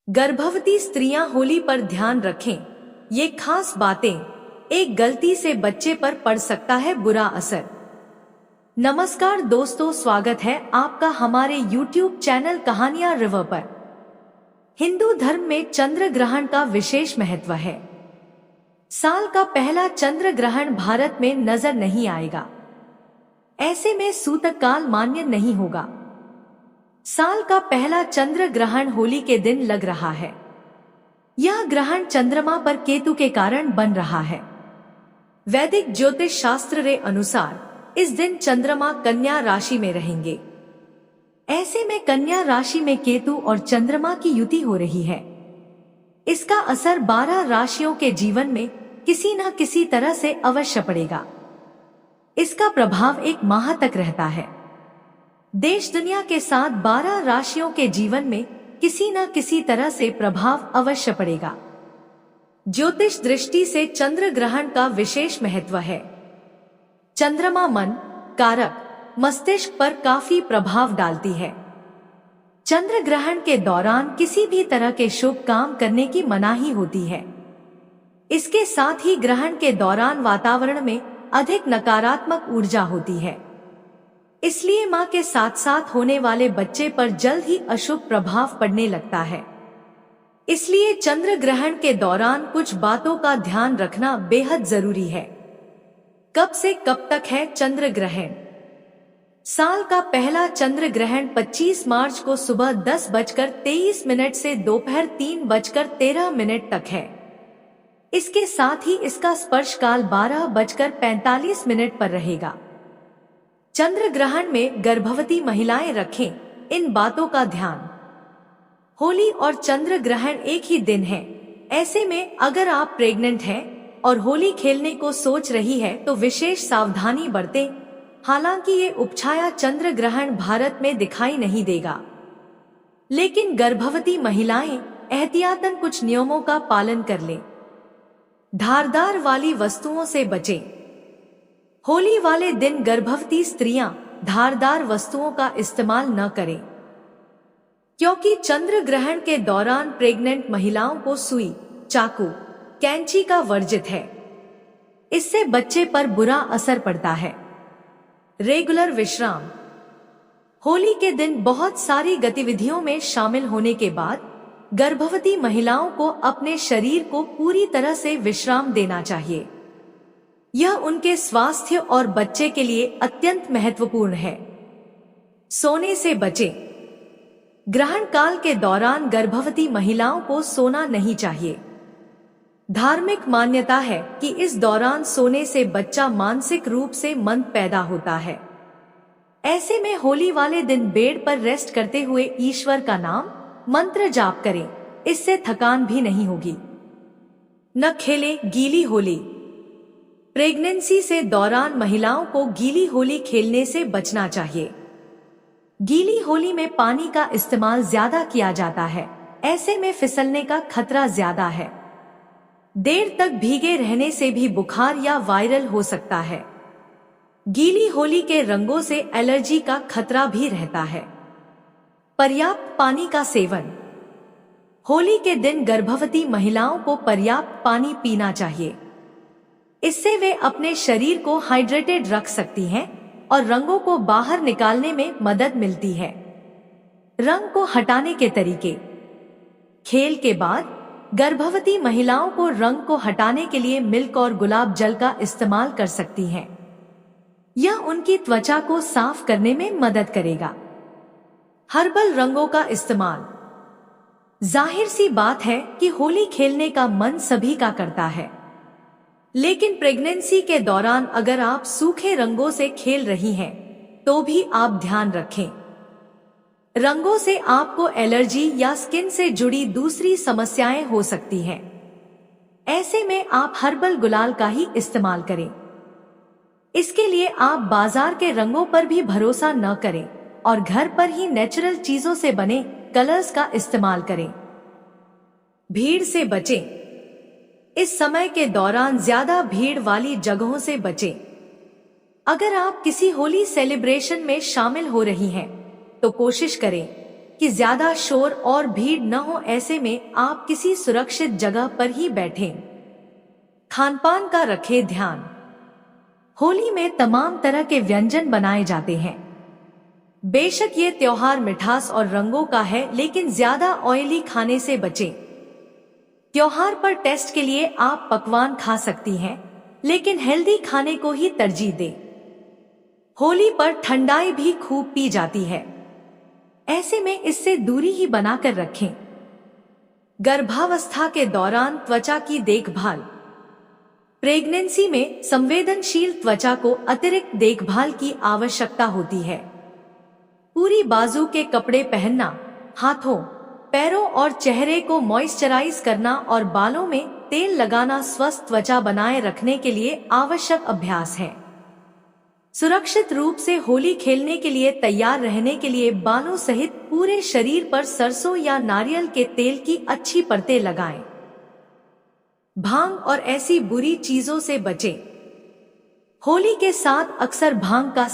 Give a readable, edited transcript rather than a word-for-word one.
गर्भवती स्त्रियां होली पर ध्यान रखें, ये खास बातें, एक गलती से बच्चे पर पड़ सकता है बुरा असर। नमस्कार दोस्तों, स्वागत है आपका हमारे YouTube चैनल कहानियां रिवर पर। हिंदू धर्म में चंद्र ग्रहण का विशेष महत्व है। साल का पहला चंद्र ग्रहण भारत में नजर नहीं आएगा। ऐसे में सूतक काल मान्य नहीं होगा। साल का पहला चंद्र ग्रहण होली के दिन लग रहा है। यह ग्रहण चंद्रमा पर केतु के कारण बन रहा है। वैदिक ज्योतिष शास्त्र के अनुसार इस दिन चंद्रमा कन्या राशि में रहेंगे। ऐसे में कन्या राशि में केतु और चंद्रमा की युति हो रही है। इसका असर 12 राशियों के जीवन में किसी न किसी तरह से अवश्य पड़ेगा। इसका प्रभाव एक माह तक रहता है। देश दुनिया के साथ 12 राशियों के जीवन में किसी न किसी तरह से प्रभाव अवश्य पड़ेगा। ज्योतिष दृष्टि से चंद्र ग्रहण का विशेष महत्व है। चंद्रमा मन कारक मस्तिष्क पर काफी प्रभाव डालती है। चंद्र ग्रहण के दौरान किसी भी तरह के शुभ काम करने की मनाही होती है। इसके साथ ही ग्रहण के दौरान वातावरण में अधिक नकारात्मक ऊर्जा होती है। इसलिए मां के साथ साथ होने वाले बच्चे पर जल्द ही अशुभ प्रभाव पड़ने लगता है। इसलिए चंद्र ग्रहण के दौरान कुछ बातों का ध्यान रखना बेहद जरूरी है। कब से कब तक है चंद्र ग्रहण? साल का पहला चंद्र ग्रहण 25 मार्च को सुबह 10:23 से दोपहर 3:13 तक है। इसके साथ ही इसका स्पर्श काल 12:45 पर रहेगा। चंद्र ग्रहण में गर्भवती महिलाएं रखें इन बातों का ध्यान। होली और चंद्र ग्रहण एक ही दिन है। ऐसे में अगर आप प्रेग्नेंट हैं और होली खेलने को सोच रही है तो विशेष सावधानी बरतें। हालांकि ये उपछाया चंद्र ग्रहण भारत में दिखाई नहीं देगा, लेकिन गर्भवती महिलाएं एहतियातन कुछ नियमों का पालन कर लें। धारदार वाली वस्तुओं से बचें। होली वाले दिन गर्भवती स्त्रियां धारदार वस्तुओं का इस्तेमाल न करें, क्योंकि चंद्र ग्रहण के दौरान प्रेग्नेंट महिलाओं को सुई, चाकू, कैंची का वर्जित है। इससे बच्चे पर बुरा असर पड़ता है। रेगुलर विश्राम। होली के दिन बहुत सारी गतिविधियों में शामिल होने के बाद गर्भवती महिलाओं को अपने शरीर को पूरी तरह से विश्राम देना चाहिए। यह उनके स्वास्थ्य और बच्चे के लिए अत्यंत महत्वपूर्ण है। सोने से बचें। ग्रहण काल के दौरान गर्भवती महिलाओं को सोना नहीं चाहिए। धार्मिक मान्यता है कि इस दौरान सोने से बच्चा मानसिक रूप से मंद पैदा होता है। ऐसे में होली वाले दिन बेड पर रेस्ट करते हुए ईश्वर का नाम मंत्र जाप करें। इससे थकान भी नहीं होगी। न खेलें गीली होली। प्रेगनेंसी से दौरान महिलाओं को गीली होली खेलने से बचना चाहिए। गीली होली में पानी का इस्तेमाल ज्यादा किया जाता है। ऐसे में फिसलने का खतरा ज्यादा है। देर तक भीगे रहने से भी बुखार या वायरल हो सकता है। गीली होली के रंगों से एलर्जी का खतरा भी रहता है। पर्याप्त पानी का सेवन। होली के दिन गर्भवती महिलाओं को पर्याप्त पानी पीना चाहिए। इससे वे अपने शरीर को हाइड्रेटेड रख सकती हैं और रंगों को बाहर निकालने में मदद मिलती है। रंग को हटाने के तरीके। खेल के बाद गर्भवती महिलाओं को रंग को हटाने के लिए मिल्क और गुलाब जल का इस्तेमाल कर सकती हैं। यह उनकी त्वचा को साफ करने में मदद करेगा। हर्बल रंगों का इस्तेमाल। जाहिर सी बात है कि होली खेलने का मन सभी का करता है, लेकिन प्रेगनेंसी के दौरान अगर आप सूखे रंगों से खेल रही हैं तो भी आप ध्यान रखें। रंगों से आपको एलर्जी या स्किन से जुड़ी दूसरी समस्याएं हो सकती हैं। ऐसे में आप हर्बल गुलाल का ही इस्तेमाल करें। इसके लिए आप बाजार के रंगों पर भी भरोसा न करें और घर पर ही नेचुरल चीजों से बने कलर्स का इस्तेमाल करें। भीड़ से बचें। इस समय के दौरान ज्यादा भीड़ वाली जगहों से बचें। अगर आप किसी होली सेलिब्रेशन में शामिल हो रही हैं तो कोशिश करें कि ज्यादा शोर और भीड़ न हो। ऐसे में आप किसी सुरक्षित जगह पर ही बैठें। खानपान का रखें ध्यान। होली में तमाम तरह के व्यंजन बनाए जाते हैं। बेशक ये त्योहार मिठास और रंगों का है, लेकिन ज्यादा ऑयली खाने से बचें। त्योहार पर टेस्ट के लिए आप पकवान खा सकती हैं, लेकिन हेल्दी खाने को ही तरजीह दें। होली पर ठंडाई भी खूब पी जाती है, ऐसे में इससे दूरी ही बनाकर रखें। गर्भावस्था के दौरान त्वचा की देखभाल। प्रेगनेंसी में संवेदनशील त्वचा को अतिरिक्त देखभाल की आवश्यकता होती है। पूरी बाजू के कपड़े पहनना, हाथों, पैरों और चेहरे को मॉइस्चराइज करना और बालों में तेल लगाना स्वस्थ त्वचा बनाए रखने के लिए आवश्यक अभ्यास है। सुरक्षित रूप से होली खेलने के लिए तैयार रहने के लिए बालों सहित पूरे शरीर पर सरसों या नारियल के तेल की अच्छी परतें लगाएं। भांग और ऐसी बुरी चीजों से बचें। होली के साथ अक्सर भांग का